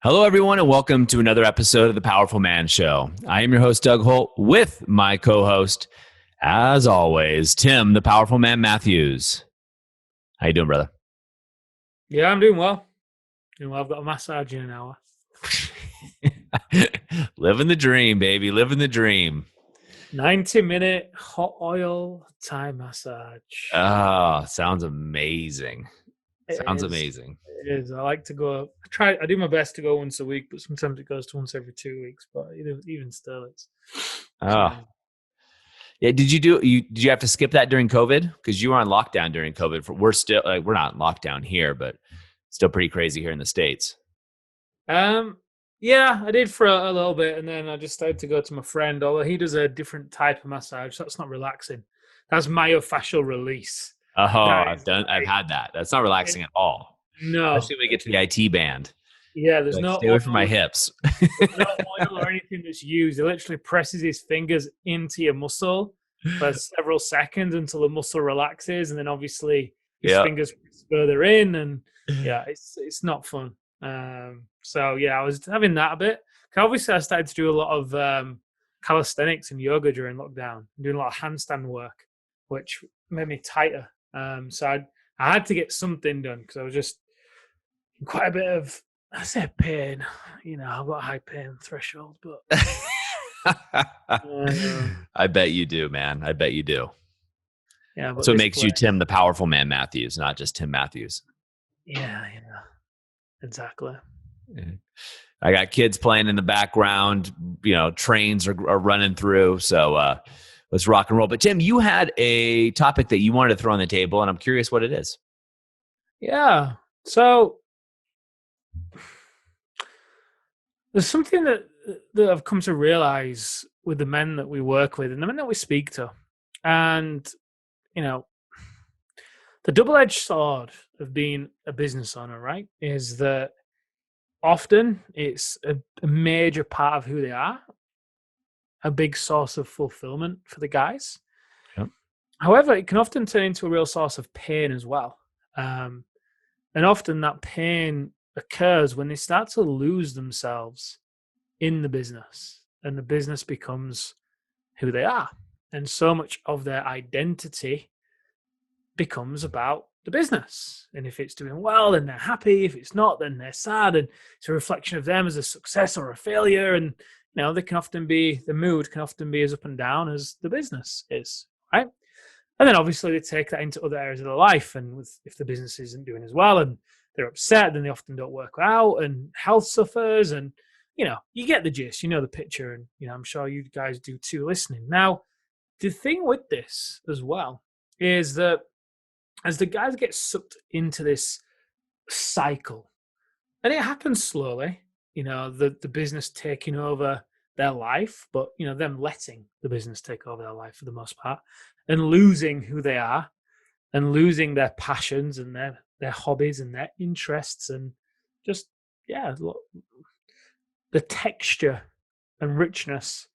Hello, everyone, and welcome to another episode of the Powerful Man Show. I am your host, Doug Holt, with my co-host, as always, Tim, the Powerful Man Matthews. How you doing, brother? Yeah, I'm doing well. Doing well. I've got a massage in an hour. Living the dream, baby. Living the dream. 90-minute hot oil Thai massage. Oh, sounds amazing. It Sounds is. amazing. It is. I like to go. I do my best to go once a week, but sometimes it goes to once every 2 weeks. But even still, it's Oh, amazing. yeah. Did you have to skip that during COVID? Because you were on lockdown during COVID. We're not in lockdown here, but still pretty crazy here in the States. Um, yeah, I did for a little bit, and then I just started to go to my friend. Although he does a different type of massage, so that's not relaxing. That's myofascial release. Oh, That is I've like had that. That's not relaxing at all. no. Especially when we get to the IT band. Yeah, there's Like, no stay away from my oil. hips. There's no oil or anything that's used. He literally presses his fingers into your muscle for several seconds until the muscle relaxes, and then obviously his Yeah. fingers press further in, and yeah, it's not fun. So yeah, I was having that a bit. Obviously, I started to do a lot of calisthenics and yoga during lockdown, doing a lot of handstand work, which made me tighter. So I had to get something done because I was just in quite a bit of, I say, pain. I've got a high pain threshold, but uh, I bet you do, man. I bet you do. yeah, That's but what this makes you place, Tim, the Powerful Man Matthews, not just Tim Matthews. yeah, exactly. I got kids playing in the background. Trains are running through. So let's rock and roll. But Tim, you had a topic that you wanted to throw on the table, and I'm curious what it is. Yeah. So there's something that I've come to realize with the men that we work with and the men that we speak to, and you know, the double-edged sword of being a business owner, right, is that often it's a major part of who they are, a big source of fulfillment for the guys. Yep. However, it can often turn into a real source of pain as well. Um, and often that pain occurs when they start to lose themselves in the business and the business becomes who they are. And so much of their identity becomes about the business. And if it's doing well, then they're happy. If it's not, then they're sad. And it's a reflection of them as a success or a failure. And they can often be, the mood can often be as up and down as the business is, right? And then obviously they take that into other areas of their life. And if the business isn't doing as well and they're upset, then they often don't work out and health suffers. And, you get the gist, you know the picture. And, I'm sure you guys do too listening. Now, the thing with this as well is that as the guys get sucked into this cycle, and it happens slowly, the business taking over their life, but them letting the business take over their life for the most part, and losing who they are, and losing their passions and their hobbies and their interests, and just yeah, the texture and richness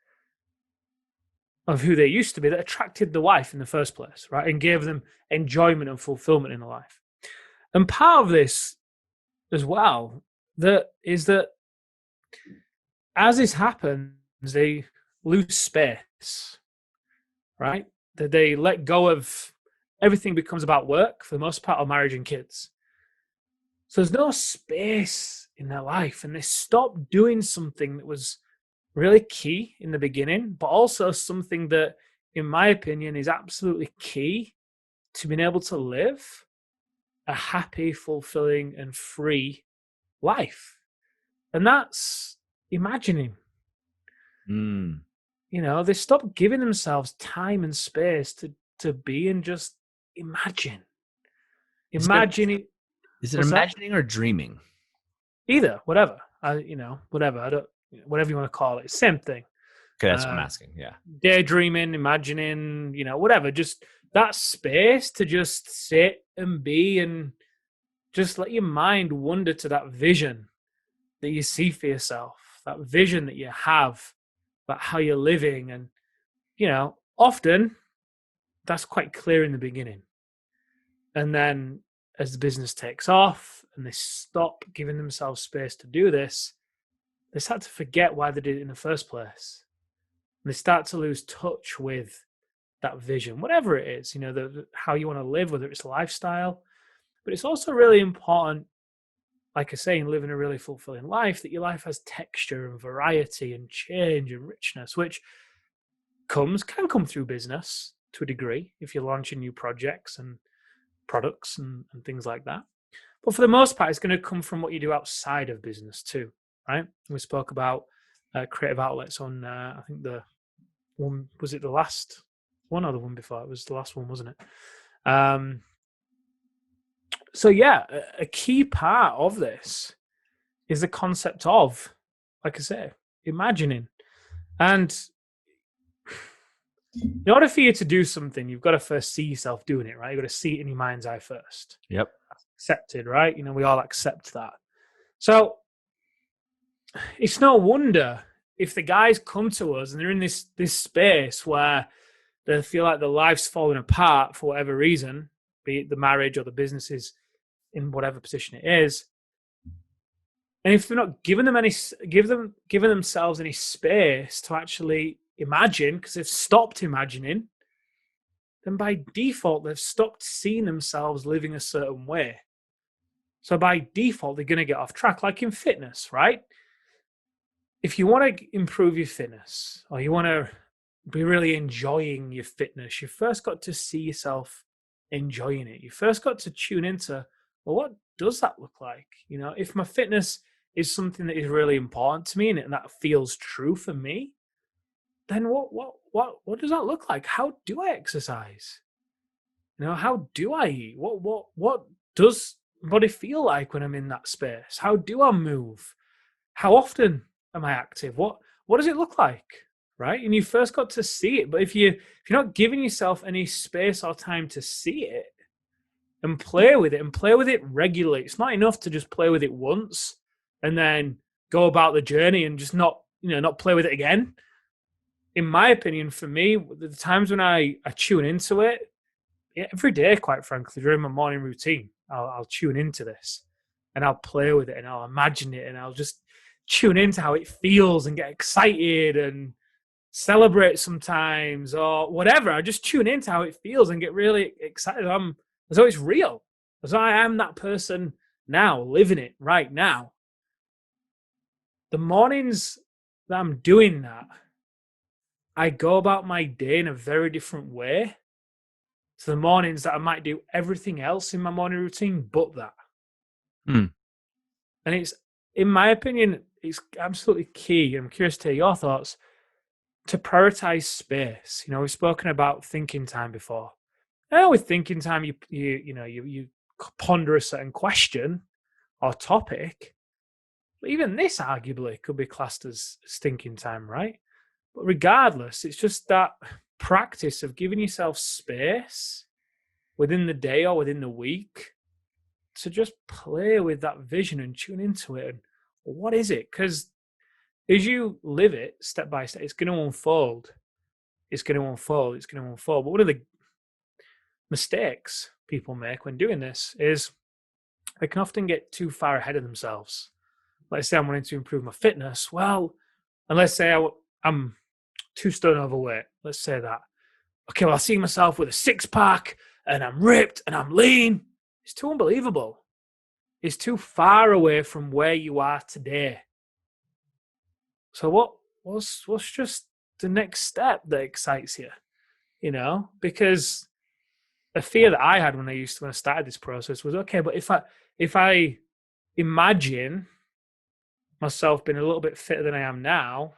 of who they used to be that attracted the wife in the first place, right, and gave them enjoyment and fulfillment in the life. And part of this as well that as this happens, they lose space, right? That they let go of everything becomes about work for the most part, or marriage and kids. So there's no space in their life, and they stop doing something that was really key in the beginning, but also something that, in my opinion, is absolutely key to being able to live a happy, fulfilling, and free life. And that's imagining. Mm. They stop giving themselves time and space to be and just imagine. Is it, Imagine it. is it What's that? imagining or dreaming? Either, whatever. Whatever. I don't. Whatever you want to call it. Same thing. Okay, that's what I'm Uh, asking. Yeah. Daydreaming, imagining. Whatever. Just that space to just sit and be and just let your mind wander to that vision that you see for yourself. That vision that you have about how you're living, and often that's quite clear in the beginning. And then as the business takes off and they stop giving themselves space to do this, they start to forget why they did it in the first place. And they start to lose touch with that vision, whatever it is, how you want to live, whether it's lifestyle. But it's also really important, like I say, in living a really fulfilling life, that your life has texture and variety and change and richness, which can come through business to a degree if you're launching new projects and products and things like that. But for the most part, it's going to come from what you do outside of business too, right? We spoke about creative outlets on, I think the one, was it the last one or the one before? It was the last one, wasn't it? So yeah, a key part of this is the concept of, like I say, imagining. And in order for you to do something, you've got to first see yourself doing it, right? You've got to see it in your mind's eye first. Yep. Accepted, right? We all accept that. So it's no wonder if the guys come to us and they're in this space where they feel like their life's falling apart for whatever reason, be it the marriage or the business is in whatever position it is. And if they're not giving themselves any space to actually imagine, because they've stopped imagining, then by default, they've stopped seeing themselves living a certain way. So by default, they're going to get off track, like in fitness, right? If you want to improve your fitness or you want to be really enjoying your fitness, you first got to see yourself enjoying it. You first got to tune into, well, what does that look like? If my fitness is something that is really important to me and that feels true for me, then what does that look like? How do I exercise? How do I eat? What does body feel like when I'm in that space? How do I move? How often am I active? What does it look like? Right? And you first got to see it. But if you're not giving yourself any space or time to see it and play with it regularly, it's not enough to just play with it once and then go about the journey and just not play with it again. In my opinion, for me, the times when I tune into it, every day, quite frankly, during my morning routine, I'll tune into this and I'll play with it and I'll imagine it and I'll just tune into how it feels and get excited and celebrate sometimes or whatever. I just tune into how it feels and get really excited. As though it's real, as though I am that person now, living it right now. The mornings that I'm doing that, I go about my day in a very different way to the mornings that I might do everything else in my morning routine but that. And it's, in my opinion, it's absolutely key. I'm curious to hear your thoughts, to prioritize space. We've spoken about thinking time before. With thinking time, you ponder a certain question or topic. But even this arguably could be classed as thinking time, right? But regardless, it's just that practice of giving yourself space within the day or within the week to just play with that vision and tune into it. And what is it? Because as you live it step by step, it's going to unfold. It's going to unfold. It's going to unfold. But one of the mistakes people make when doing this is they can often get too far ahead of themselves. Let's say I'm wanting to improve my fitness. Well, and let's say I'm 2 stone overweight. Let's say that. Okay, well, I see myself with a 6-pack and I'm ripped and I'm lean. It's too unbelievable. It's too far away from where you are today. So what's just the next step that excites you? Because a fear that I had when I started this process was, okay, but if I imagine myself being a little bit fitter than I am now,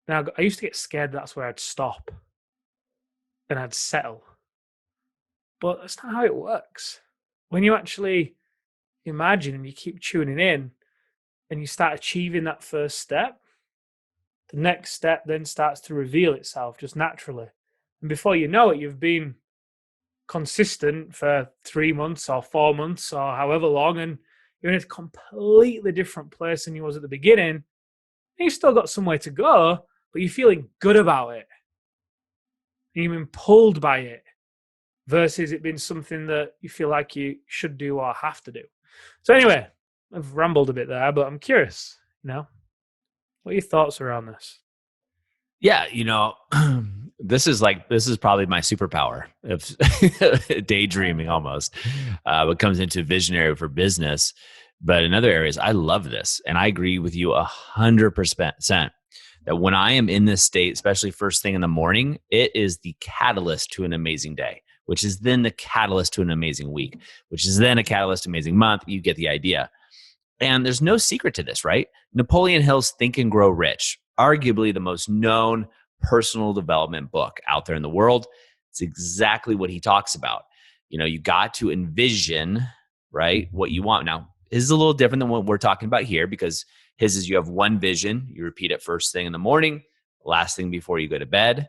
I used to get scared that's where I'd stop and I'd settle. But that's not how it works. When you actually imagine and you keep tuning in and you start achieving that first step, the next step then starts to reveal itself just naturally. And before you know it, you've been consistent for 3 months or 4 months or however long, and you're in a completely different place than you was at the beginning. And you've still got some way to go, but you're feeling good about it. And you've been pulled by it versus it being something that you feel like you should do or have to do. So anyway, I've rambled a bit there, but I'm curious, what are your thoughts around this? Yeah, this is probably my superpower of daydreaming almost. What comes into visionary for business, but in other areas, I love this, and I agree with you 100% that when I am in this state, especially first thing in the morning, it is the catalyst to an amazing day, which is then the catalyst to an amazing week, which is then a catalyst to an amazing month. You get the idea. And there's no secret to this, right? Napoleon Hill's Think and Grow Rich, arguably the most known personal development book out there in the world. It's exactly what he talks about. You got to envision, right, what you want. Now, his is a little different than what we're talking about here because his is you have one vision, you repeat it first thing in the morning, last thing before you go to bed.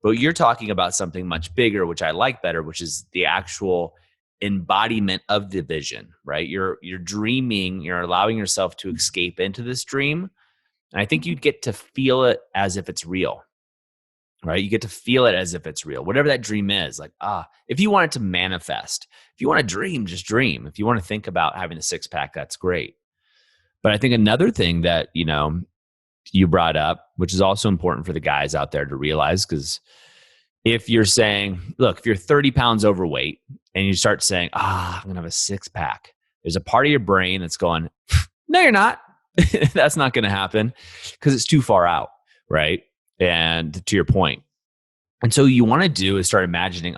But you're talking about something much bigger, which I like better, which is the actual embodiment of the vision, right? You're dreaming, you're allowing yourself to escape into this dream. And I think you'd get to feel it as if it's real, right? You get to feel it as if it's real, whatever that dream is. Like, if you want it to manifest, if you want to dream, just dream. If you want to think about having a six pack, that's great. But I think another thing that, you brought up, which is also important for the guys out there to realize, because if you're saying, look, if you're 30 pounds overweight and you start saying, I'm going to have a six pack, there's a part of your brain that's going, no, you're not. That's not going to happen because it's too far out. Right. And to your point. And so you want to do is start imagining,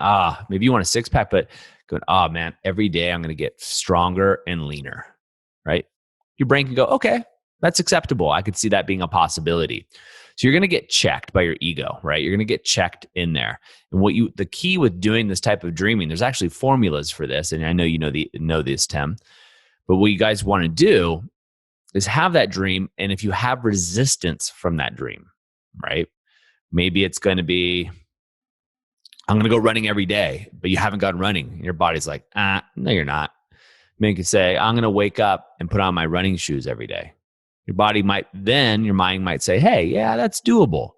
maybe you want a six pack, but going, man, every day I'm going to get stronger and leaner. Right. Your brain can go, okay, that's acceptable. I could see that being a possibility. So you're going to get checked by your ego, right? You're going to get checked in there. And the key with doing this type of dreaming, there's actually formulas for this. And I know you know this, Tim, but what you guys want to do is have that dream. And if you have resistance from that dream, right? Maybe it's going to be, I'm going to go running every day, but you haven't gone running. And your body's like, no, you're not. Maybe you could say, I'm going to wake up and put on my running shoes every day. Your mind might say, hey, yeah, that's doable,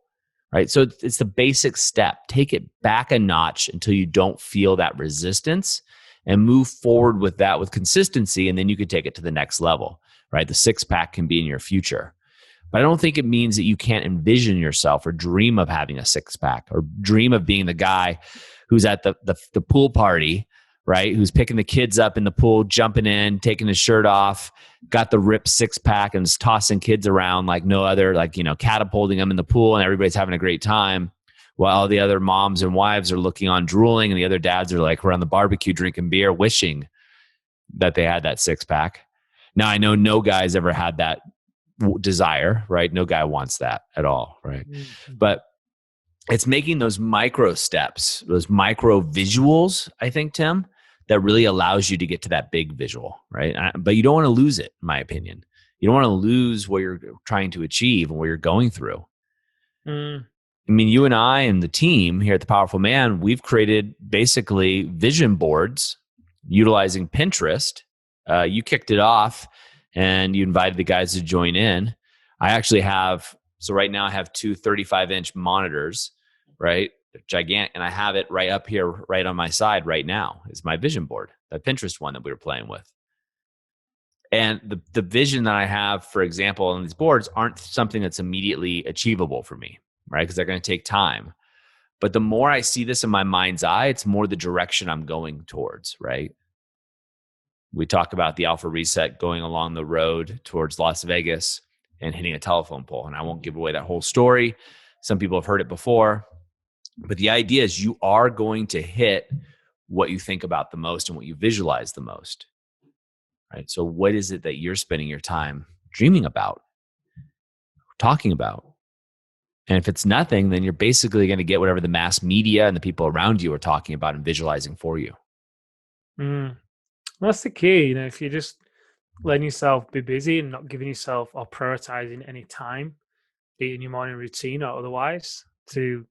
right? So it's the basic step. Take it back a notch until you don't feel that resistance and move forward with that with consistency. And then you could take it to the next level, right? The six pack can be in your future. But I don't think it means that you can't envision yourself or dream of having a six pack or dream of being the guy who's at the pool party, right? Who's picking the kids up in the pool, jumping in, taking his shirt off, got the ripped six pack and is tossing kids around like no other, catapulting them in the pool and everybody's having a great time while all the other moms and wives are looking on drooling and the other dads are like around the barbecue drinking beer, wishing that they had that six pack. Now, I know no guy's ever had that desire, right? No guy wants that at all, right? Mm-hmm. But it's making those micro steps, those micro visuals, I think, Tim, that really allows you to get to that big visual, right? But you don't want to lose it, in my opinion. You don't want to lose what you're trying to achieve and what you're going through. I mean, you and I and the team here at The Powerful Man, we've created basically vision boards utilizing Pinterest. You kicked it off and you invited the guys to join in. I actually have, so right now I have two 35-inch monitors, right? Gigantic. And I have it right up here, right on my side right now is my vision board, the Pinterest one that we were playing with. And the vision that I have, for example, on these boards aren't something that's immediately achievable for me, right? Because they're going to take time. But the more I see this in my mind's eye, it's more the direction I'm going towards, right? We talk about the Alpha Reset going along the road towards Las Vegas and hitting a telephone pole. And I won't give away that whole story. Some people have heard it before. But the idea is you are going to hit what you think about the most and what you visualize the most, right? So what is it that you're spending your time dreaming about, talking about? And if it's nothing, then you're basically going to get whatever the mass media and the people around you are talking about and visualizing for you. That's the key. If you're just letting yourself be busy and not giving yourself or prioritizing any time, be it in your morning routine or otherwise, to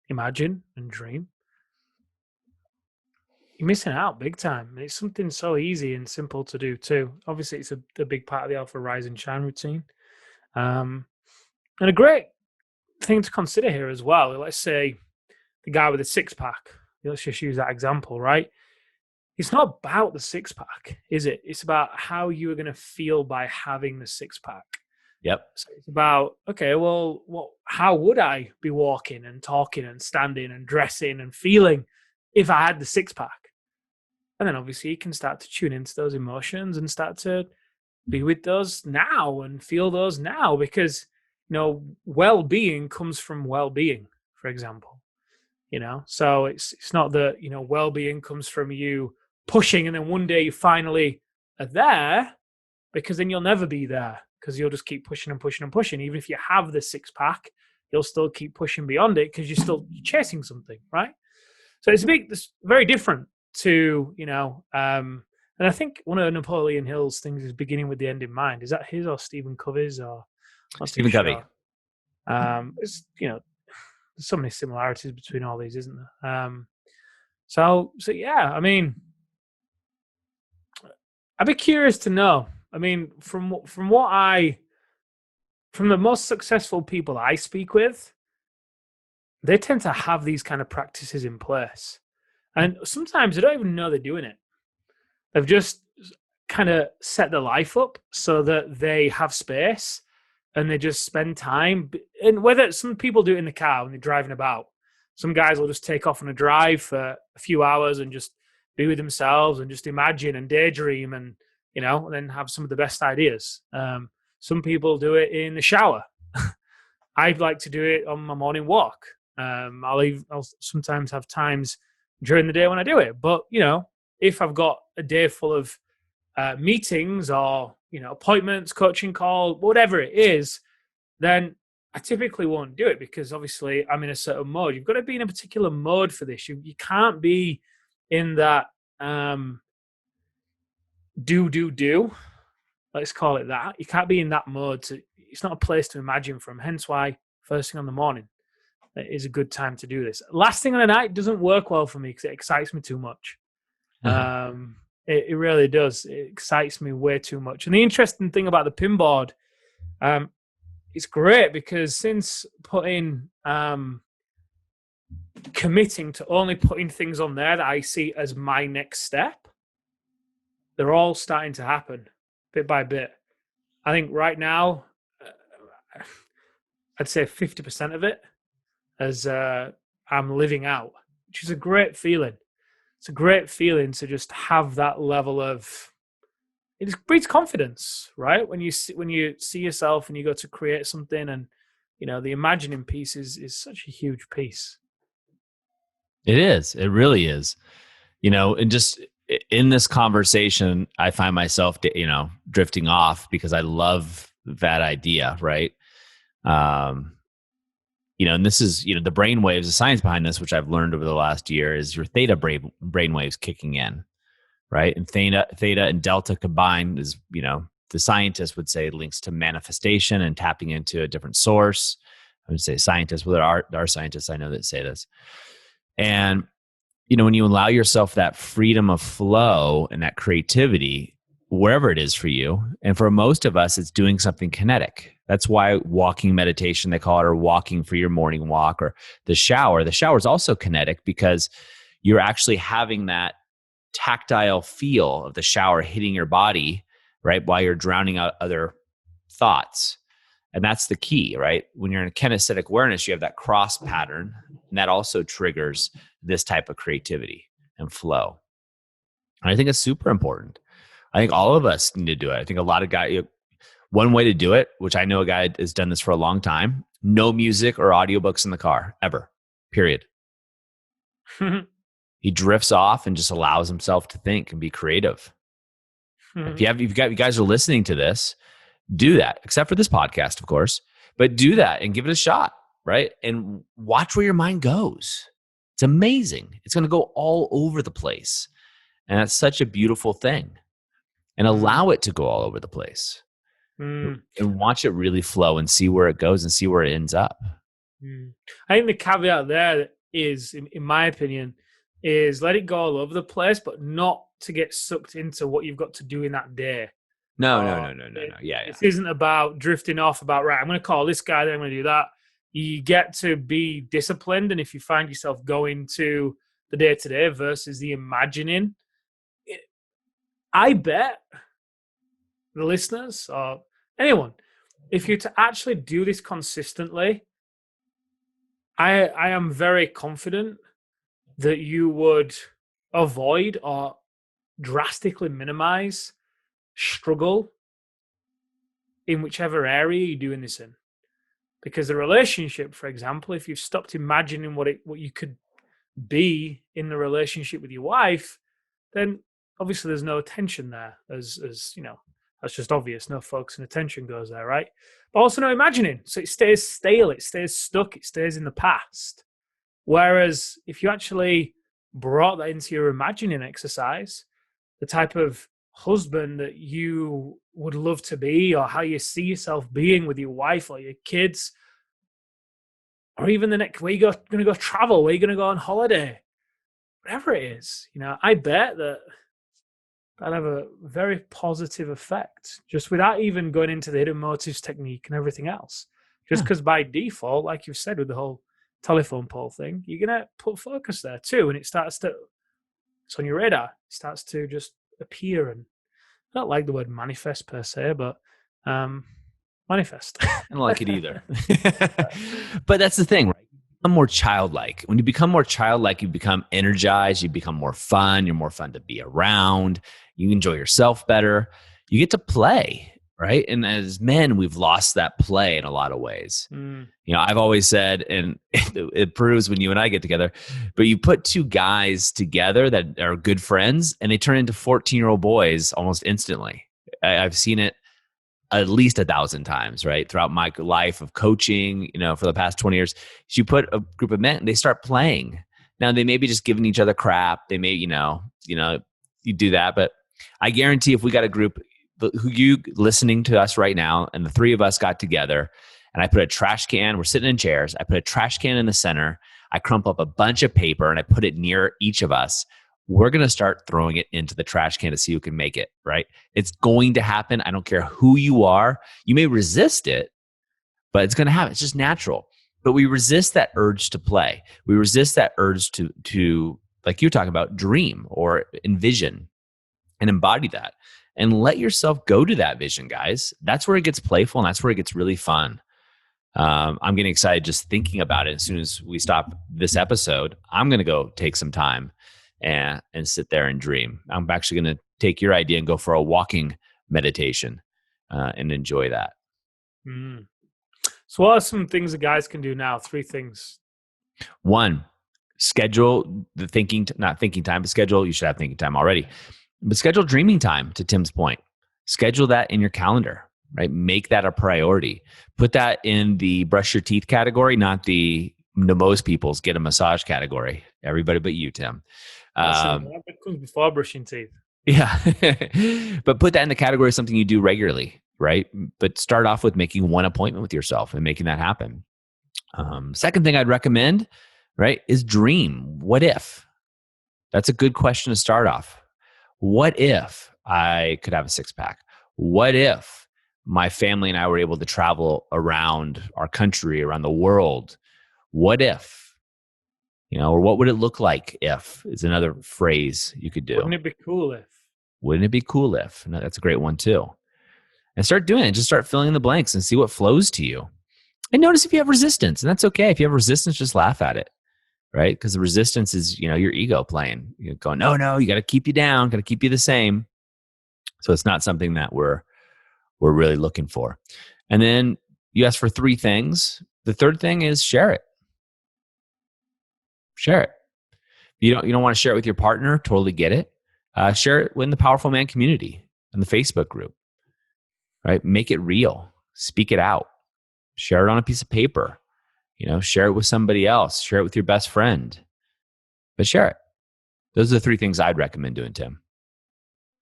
imagine and dream, you're missing out big time. And it's something so easy and simple to do too. Obviously, it's a big part of the Alpha Rise and Shine routine. And a great thing to consider here as well. Let's say the guy with a six pack, let's just use that example, right? it's not about the six pack, is it? It's about how you are going to feel by having the six pack. Yep. So it's about, okay, well, how would I be walking and talking and standing and dressing and feeling if I had the six pack? And then obviously you can start to tune into those emotions and start to be with those now and feel those now, because, well-being comes from well-being, for example. So it's not that, well-being comes from you pushing and then one day you finally are there, because then you'll never be there, because you'll just keep pushing and pushing and pushing. Even if you have the six pack, you'll still keep pushing beyond it because you're chasing something, right? So it's very different to, and I think one of Napoleon Hill's things is beginning with the end in mind. Is that his or Stephen Covey's, or not Stephen too Covey. sure. It's, there's so many similarities between all these, isn't there? So yeah, I mean, I'd be curious to know. I mean, from the most successful people I speak with, they tend to have these kind of practices in place. And sometimes they don't even know they're doing it. They've just kind of set their life up so that they have space and they just spend time. And whether some people do it in the car when they're driving about, some guys will just take off on a drive for a few hours and just be with themselves and just imagine and daydream and, and then have some of the best ideas. Some people do it in the shower. I'd like to do it on my morning walk. I'll sometimes have times during the day when I do it. But, if I've got a day full of meetings or, appointments, coaching call, whatever it is, then I typically won't do it, because obviously I'm in a certain mode. You've got to be in a particular mode for this. You can't be in that do. Let's call it that. You can't be in that mode. It's not a place to imagine from. Hence why first thing on the morning is a good time to do this. Last thing on the night doesn't work well for me because it excites me too much. It really does. It excites me way too much. And the interesting thing about the pin board, it's great because since committing to only putting things on there that I see as my next step, they're all starting to happen bit by bit. I think right now, I'd say 50% of it as I'm living out, which is a great feeling. It's a great feeling to just have that level of, it breeds confidence, right? When you see yourself and you go to create something, and the imagining piece is such a huge piece. It is. It really is. And just in this conversation, I find myself, drifting off because I love that idea, right? And this is, the brain waves, the science behind this, which I've learned over the last year, is your theta brain waves kicking in, right? And theta and delta combined is, the scientists would say links to manifestation and tapping into a different source. I would say scientists, well, there are scientists I know that say this. And, when you allow yourself that freedom of flow and that creativity, wherever it is for you, and for most of us, it's doing something kinetic. That's why walking meditation, they call it, or walking for your morning walk, or the shower. The shower is also kinetic because you're actually having that tactile feel of the shower hitting your body, right? While you're drowning out other thoughts. And that's the key, right? When you're in a kinesthetic awareness, you have that cross pattern, and that also triggers this type of creativity and flow. And I think it's super important. I think all of us need to do it. I think a lot of guys, one way to do it, which I know a guy has done this for a long time, no music or audiobooks in the car, ever, period. He drifts off and just allows himself to think and be creative. If you guys are listening to this, do that, except for this podcast, of course, but do that and give it a shot, right? And watch where your mind goes. It's amazing. It's going to go all over the place. And that's such a beautiful thing. And allow it to go all over the place. And watch it really flow and see where it goes and see where it ends up. I think the caveat there is, in my opinion, is let it go all over the place, but not to get sucked into what you've got to do in that day. No. Yeah. This isn't about drifting off about, right, I'm going to call this guy, then I'm going to do that. You get to be disciplined. And if you find yourself going to the day-to-day versus the imagining, I bet the listeners or anyone, if you're to actually do this consistently, I am very confident that you would avoid or drastically minimize struggle in whichever area you're doing this in. Because the relationship, for example, if you've stopped imagining what you could be in the relationship with your wife, then obviously there's no attention there. As you know, that's just obvious. No focus and attention goes there, right? But also no imagining. So it stays stale, it stays stuck, it stays in the past. Whereas if you actually brought that into your imagining exercise, the type of husband that you would love to be, or how you see yourself being with your wife or your kids, or even the next where you're going to go travel, where you're going to go on holiday, whatever it is, I bet that'd have a very positive effect, just without even going into the hidden motives technique and everything else. Just because by default, like you've said with the whole telephone pole thing, you're going to put focus there too, and it's on your radar. It starts to just appear. And I don't like the word manifest per se, but manifest. I don't like it either. But that's the thing, right? You become more childlike. When you become more childlike, you become energized, you become more fun, you're more fun to be around, you enjoy yourself better, you get to play, right? And as men, we've lost that play in a lot of ways. I've always said, and it proves when you and I get together, but you put two guys together that are good friends and they turn into 14-year-old boys almost instantly. I've seen it at least 1,000 times, right? Throughout my life of coaching, for the past 20 years, you put a group of men, they start playing. Now they may be just giving each other crap. They may, you do that, but I guarantee if we got a group who you listening to us right now, and the three of us got together and I put a trash can, we're sitting in chairs, I put a trash can in the center, I crumple up a bunch of paper and I put it near each of us, we're going to start throwing it into the trash can to see who can make it, right? It's going to happen. I don't care who you are. You may resist it, but it's going to happen. It's just natural. But we resist that urge to play. We resist that urge to like you're talking about, dream or envision and embody that. And let yourself go to that vision, guys. That's where it gets playful and that's where it gets really fun. I'm getting excited just thinking about it. As soon as we stop this episode, I'm going to go take some time and sit there and dream. I'm actually going to take your idea and go for a walking meditation and enjoy that. So what are some things that guys can do now? 3 things. 1, schedule the not thinking time, but schedule, you should have thinking time already, but schedule dreaming time, to Tim's point. Schedule that in your calendar, right? Make that a priority. Put that in the brush your teeth category, not the most people's get a massage category. Everybody but you, Tim. That comes before brushing teeth. Yeah. But put that in the category of something you do regularly, right? But start off with making one appointment with yourself and making that happen. Second thing I'd recommend, right, is dream. What if? That's a good question to start off. What if I could have a 6-pack? What if my family and I were able to travel around our country, around the world? What if? Or what would it look like if is another phrase you could do. Wouldn't it be cool if? Wouldn't it be cool if? No, that's a great one too. And start doing it. Just start filling in the blanks and see what flows to you. And notice if you have resistance. And that's okay. If you have resistance, just laugh at it, right? Because the resistance is, your ego playing. You're going, no, you got to keep you down, got to keep you the same. So it's not something that we're really looking for. And then you ask for 3 things. The third thing is share it. Share it. You don't want to share it with your partner. Totally get it. Share it in the Powerful Man community in the Facebook group, right? Make it real. Speak it out. Share it on a piece of paper. Share it with somebody else. Share it with your best friend. But share it. Those are the 3 things I'd recommend doing, Tim.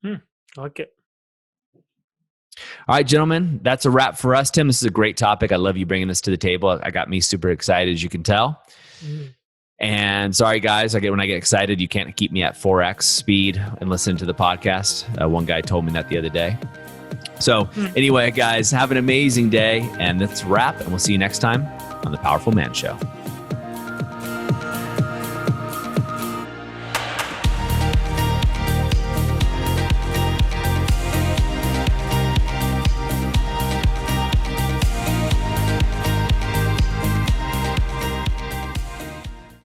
I like it. All right, gentlemen, that's a wrap for us. Tim, this is a great topic. I love you bringing this to the table. I got me super excited, as you can tell. And sorry, guys, when I get excited, you can't keep me at 4x speed and listen to the podcast. One guy told me that the other day. So anyway, guys, have an amazing day. And that's a wrap. And we'll see you next time on The Powerful Man Show.